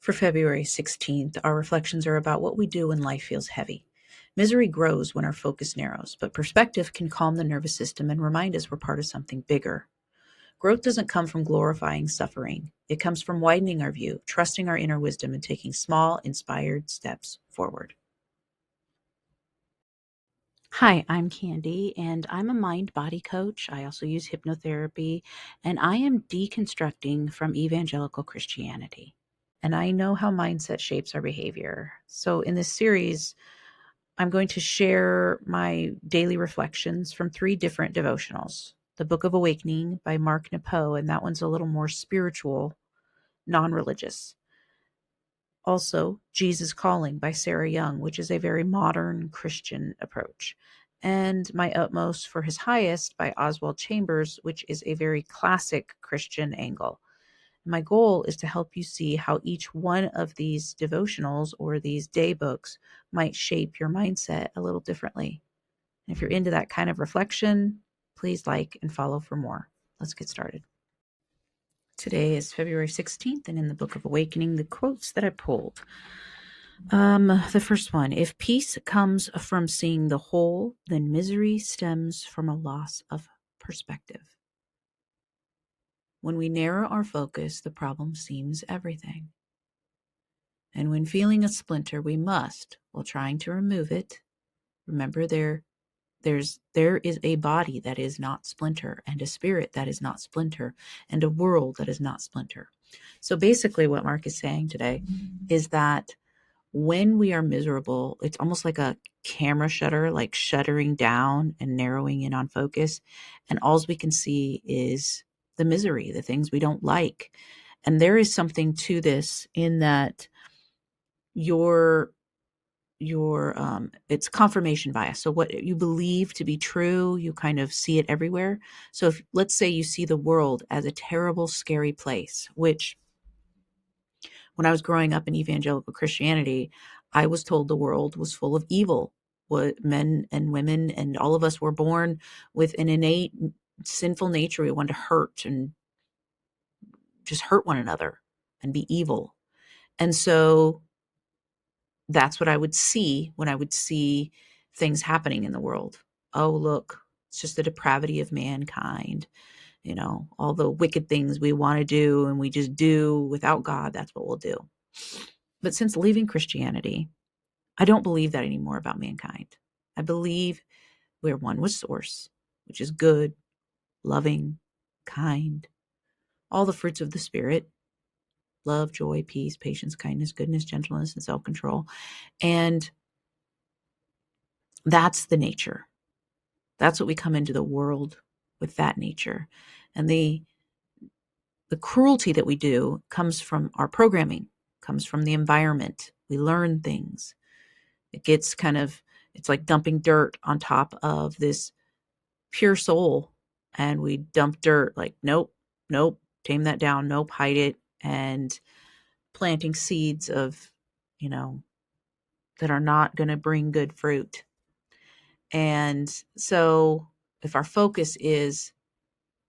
For February 16th, our reflections are about what we do when life feels heavy. Misery grows when our focus narrows, but perspective can calm the nervous system and remind us we're part of something bigger. Growth doesn't come from glorifying suffering. It comes from widening our view, trusting our inner wisdom, and taking small, inspired steps forward. Hi, I'm Candy, and I'm a mind-body coach. I also use hypnotherapy, and I am deconstructing from evangelical Christianity. And I know how mindset shapes our behavior. So in this series, I'm going to share my daily reflections from 3 different devotionals. The Book of Awakening by Mark Nepo, and that one's a little more spiritual, non-religious. Also, Jesus Calling by Sarah Young, which is a very modern Christian approach. And My Utmost for His Highest by Oswald Chambers, which is a very classic Christian angle. My goal is to help you see how each one of these devotionals or these day books might shape your mindset a little differently. And if you're into that kind of reflection, please like and follow for more. Let's get started. Today is February 16th, and in the Book of Awakening, the quotes that I pulled. The first one: if peace comes from seeing the whole, then misery stems from a loss of perspective. When we narrow our focus, the problem seems everything. And when feeling a splinter, we must, while trying to remove it, remember there is a body that is not splinter, and a spirit that is not splinter, and a world that is not splinter. So basically what Mark is saying today is that when we are miserable, it's almost like a camera shutter, like shuttering down and narrowing in on focus. And all we can see is the misery, the things we don't like. And there is something to this in that it's confirmation bias. So what you believe to be true, you kind of see it everywhere. So if, let's say, you see the world as a terrible, scary place, which when I was growing up in evangelical Christianity, I was told the world was full of evil. What men and women and all of us were born with an innate sinful nature. We wanted to hurt and just hurt one another and be evil. And so that's what I would see when I would see things happening in the world. Oh, look, it's just the depravity of mankind. All the wicked things we want to do and we just do without God, that's what we'll do. But since leaving Christianity, I don't believe that anymore about mankind. I believe we're one with Source, which is good, loving, kind, all the fruits of the Spirit: love, joy, peace, patience, kindness, goodness, gentleness, and self-control. And that's the nature. That's what we come into the world with, that nature. And the cruelty that we do comes from our programming, comes from the environment. We learn things. It gets it's like dumping dirt on top of this pure soul. And we dump dirt like, nope, tame that down, nope, hide it. And planting seeds of, that are not going to bring good fruit. And so if our focus is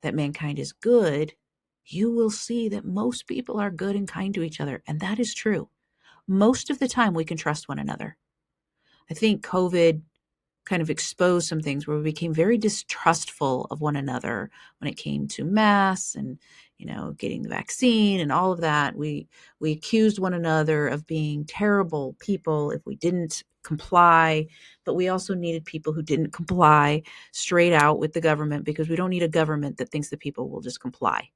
that mankind is good, you will see that most people are good and kind to each other. And that is true. Most of the time we can trust one another. I think COVID kind of exposed some things where we became very distrustful of one another when it came to masks and, getting the vaccine and all of that. We accused one another of being terrible people if we didn't comply, but we also needed people who didn't comply straight out with the government, because we don't need a government that thinks that people will just comply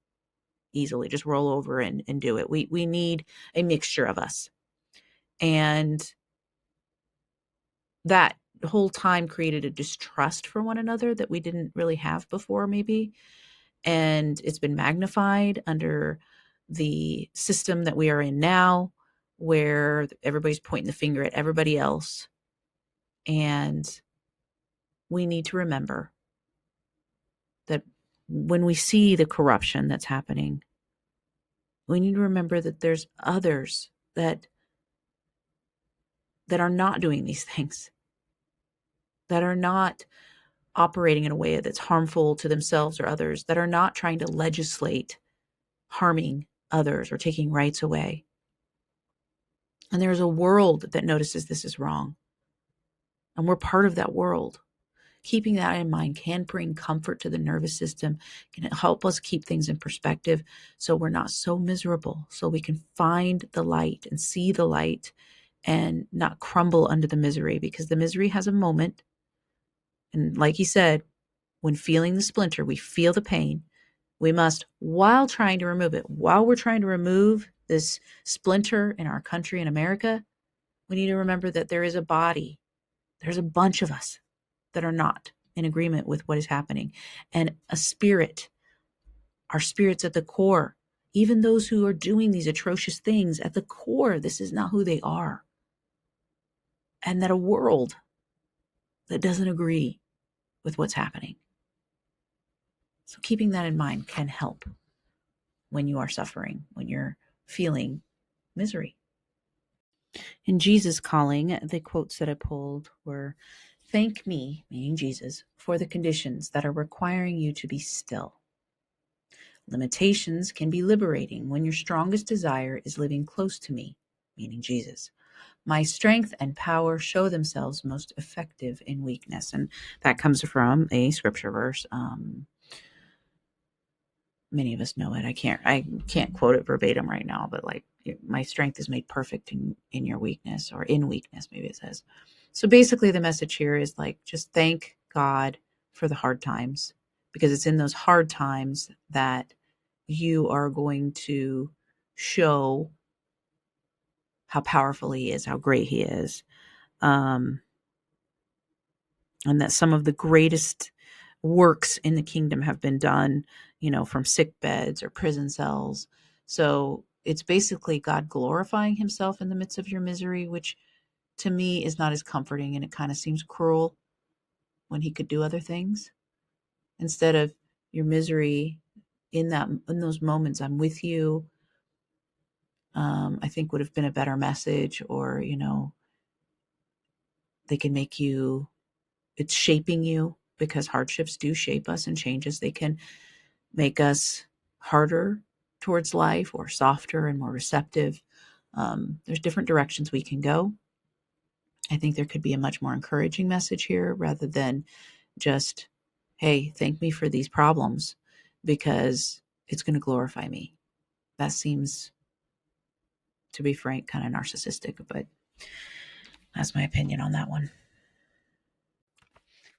easily, just roll over and do it. We need a mixture of us. And that whole time created a distrust for one another that we didn't really have before, maybe. And it's been magnified under the system that we are in now, where everybody's pointing the finger at everybody else. And we need to remember that when we see the corruption that's happening, we need to remember that there's others that are not doing these things, that are not operating in a way that's harmful to themselves or others, that are not trying to legislate harming others or taking rights away. And there is a world that notices this is wrong. And we're part of that world. Keeping that in mind can bring comfort to the nervous system, can help us keep things in perspective so we're not so miserable, so we can find the light and see the light and not crumble under the misery, because the misery has a moment. And like he said, when feeling the splinter, we feel the pain. We must, while trying to remove it, while we're trying to remove this splinter in our country in America, we need to remember that there is a body. There's a bunch of us that are not in agreement with what is happening. And a spirit, our spirits at the core, even those who are doing these atrocious things, at the core, this is not who they are. And that a world that doesn't agree with what's happening. So keeping that in mind can help when you are suffering, when you're feeling misery. In Jesus' calling, the quotes that I pulled were, "Thank me," meaning Jesus, "for the conditions that are requiring you to be still. Limitations can be liberating when your strongest desire is living close to me," meaning Jesus. "My strength and power show themselves most effective in weakness." And that comes from a scripture verse. Many of us know it. I can't quote it verbatim right now, but like, my strength is made perfect in your weakness, or in weakness, maybe it says. So basically the message here is like, just thank God for the hard times, because it's in those hard times that you are going to show how powerful he is, how great he is. And that some of the greatest works in the kingdom have been done, from sick beds or prison cells. So it's basically God glorifying himself in the midst of your misery, which to me is not as comforting, and it kind of seems cruel when he could do other things. Instead of your misery, in those moments, I'm with you, I think would have been a better message. Or, they can make you, it's shaping you, because hardships do shape us, and changes, they can make us harder towards life, or softer and more receptive. There's different directions we can go. I think there could be a much more encouraging message here, rather than just, "Hey, thank me for these problems because it's going to glorify me." That seems, to be frank, kind of narcissistic, but that's my opinion on that one.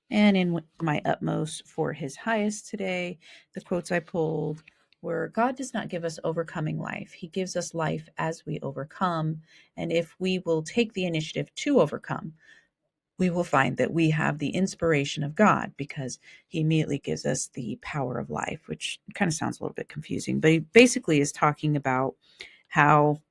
And in my utmost for his highest today, the quotes I pulled were, "God does not give us overcoming life. He gives us life as we overcome. And if we will take the initiative to overcome, we will find that we have the inspiration of God, because he immediately gives us the power of life," which kind of sounds a little bit confusing. But he basically is talking about how,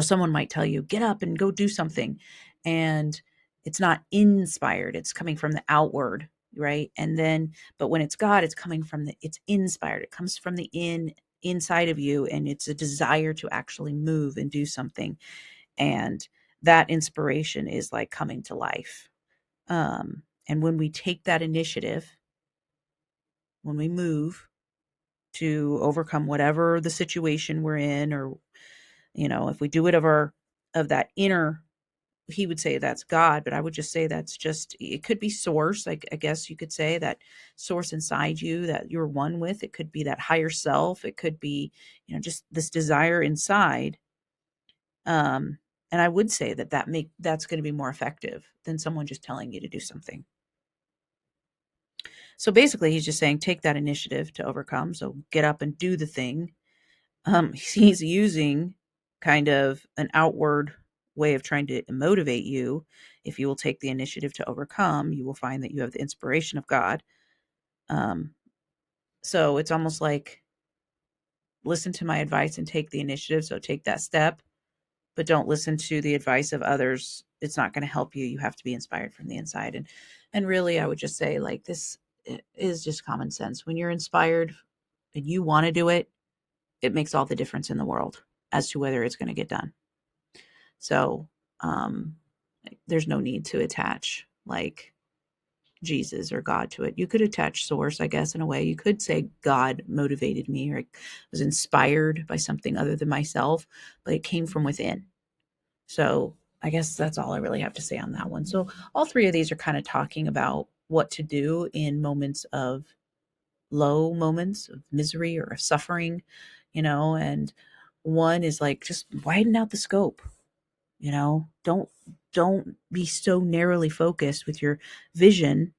someone might tell you, get up and go do something. And it's not inspired. It's coming from the outward, right? And then, but when it's God, it's coming from it's inspired. It comes from the inside of you. And it's a desire to actually move and do something. And that inspiration is like coming to life. And when we take that initiative, when we move to overcome whatever the situation we're in, or, if we do it of that inner, he would say that's God, but I would just say that's just, it could be source. Like, I guess you could say that source inside you that you're one with. It could be that higher self. It could be, just this desire inside. And I would say that's going to be more effective than someone just telling you to do something. So basically he's just saying, take that initiative to overcome. So get up and do the thing. He's using kind of an outward way of trying to motivate you. If you will take the initiative to overcome, you will find that you have the inspiration of God. So it's almost like, listen to my advice and take the initiative. So take that step, but don't listen to the advice of others. It's not going to help you. You have to be inspired from the inside. And really, I would just say, like, this is just common sense. When you're inspired and you want to do it, it makes all the difference in the world as to whether it's going to get done. So there's no need to attach like Jesus or God to it. You could attach source, I guess, in a way. You could say God motivated me, or I was inspired by something other than myself, but it came from within. So I guess that's all I really have to say on that one. So all three of these are kind of talking about what to do in moments of low moments of misery or of suffering, and one is like just widen out the scope, don't be so narrowly focused with your vision,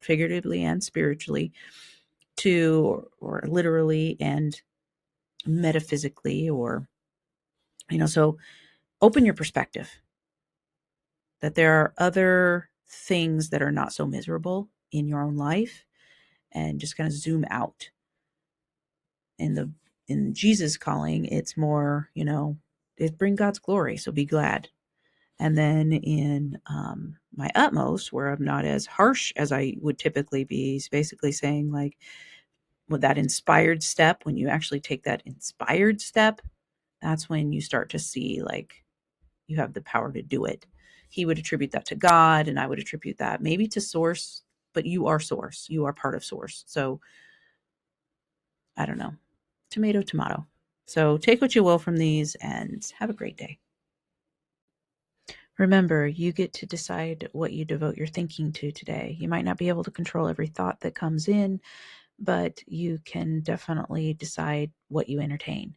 figuratively and spiritually, or literally and metaphysically, or so open your perspective that there are other things that are not so miserable in your own life, and just kind of zoom out. In Jesus calling, it's more, it bring God's glory, so be glad. And then in my utmost, where I'm not as harsh as I would typically be, is basically saying, like, with that inspired step, when you actually take that inspired step, that's when you start to see, like, you have the power to do it. He would attribute that to God, and I would attribute that maybe to source, but you are source. You are part of source. So I don't know. Tomato, tomato. So take what you will from these and have a great day. Remember, you get to decide what you devote your thinking to today. You might not be able to control every thought that comes in, but you can definitely decide what you entertain.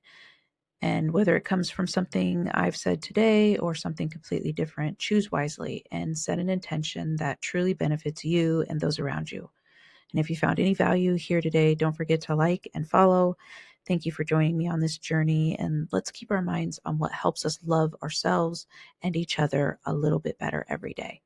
And whether it comes from something I've said today or something completely different, choose wisely and set an intention that truly benefits you and those around you. And if you found any value here today, don't forget to like and follow. Thank you for joining me on this journey, and let's keep our minds on what helps us love ourselves and each other a little bit better every day.